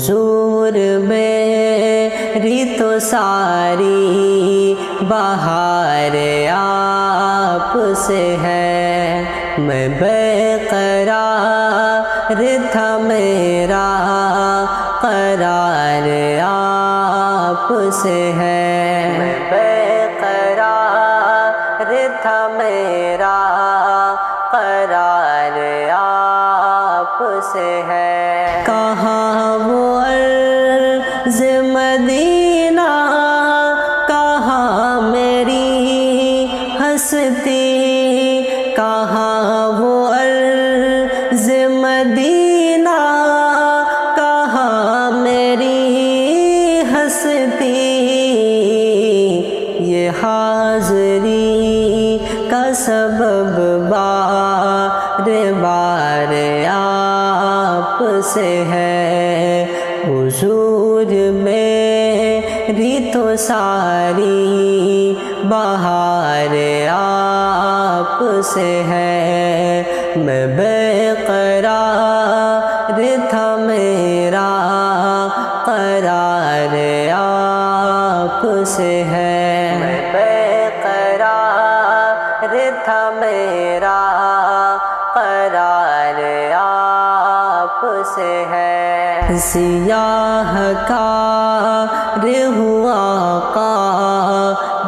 حضور میری تو ساری بہار آپ سے ہے، میں بے قرار تھا میرا قرار آپ سے ہے، میں بے قرار تھا میرا قرار آپ سے ہے۔ کہاں وہ عرض مدینہ، کہاں میری ہستی، کہاں وہ عرض مدینہ، کہاں میری ہستی، یہ حاضری کا سبب بار بار آپ سے ہے، حضور میری تو ساری بہار آپ سے ہے، میں بے قرار تھا میرا قرار آپ سے ہے، میں بے قرار تھا میرا قرار آپ سے ہے۔ سیاہ کار ہوا آقا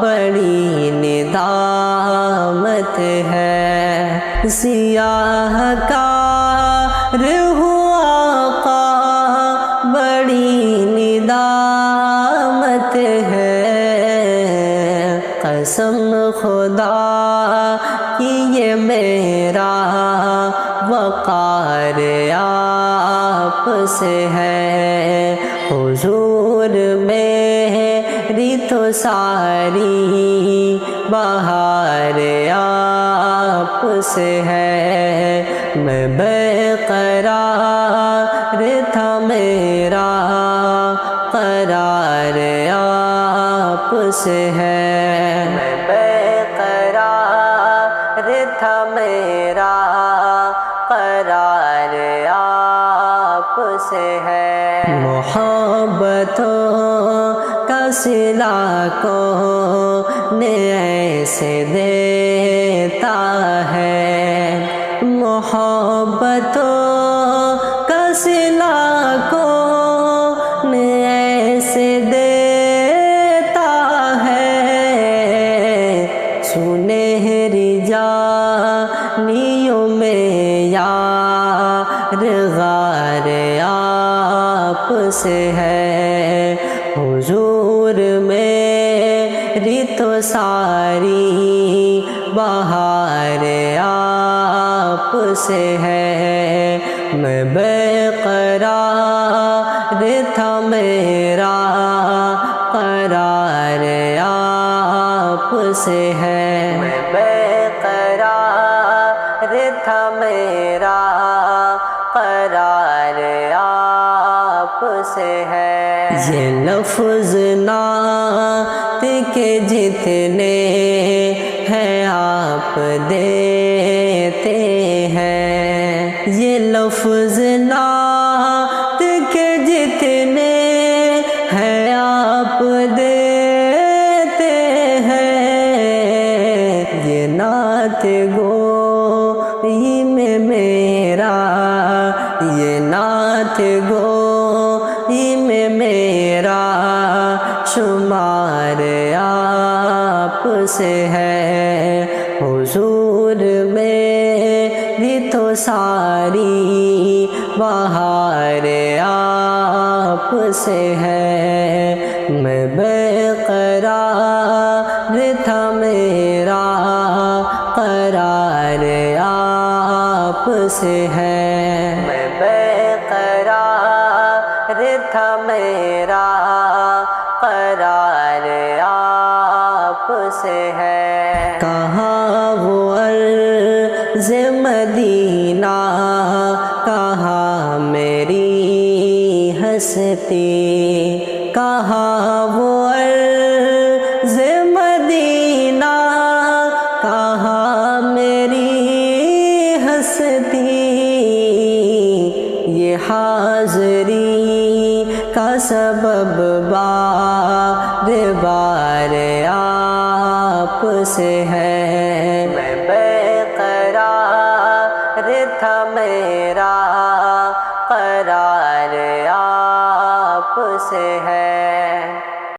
بڑی ندامت ہے، سیاہ کار ہوا آقا بڑی ندامت ہے، قسم خدا کی یہ میرا وقار آپ سے ہے، حضور میری تو ساری بہار آپ سے ہے، میں بے قرار تھا میرا قرار آپ سے ہے، میں بے قرار تھا میرا قرار آپ سے ہے۔ محبتوں کا صلہ کون ایسے دیتا ہے، محبتوں کا صلہ کون ایسے دیتا ہے، سنہری جانیوں میں یار غار آپ سے ہے، حضور میری تو ساری بہار آپ سے ہے، میں بے قرار تھا میرا قرار آپ سے ہے، میں بے قرار تھا میرا قرار آپ سے ہے۔ یہ لفظ نعت کے جتنے ہیں آپ دیتے ہیں، یہ لفظ نعت کے جتنے ہیں آپ دیتے ہیں، یہ نعت گوئی میں میرا، یہ نعت گوئی میں میرا شمار آپ سے ہے، حضور میری تو ساری بہار آپ سے ہے، میں بے قرار تھا میرا قرار آپ سے ہے، میں بے قرار تھا میرا قرار آپ سے ہے۔ کہاں وہ عرض مدینہ، کہاں میری ہستی، کہاں وہ عرض مدینہ، کہاں میری ہستی، یہ حاضری کا سبب بار بار آپ سے ہے، میں بے قرار تھا میرا قرار آپ سے ہے۔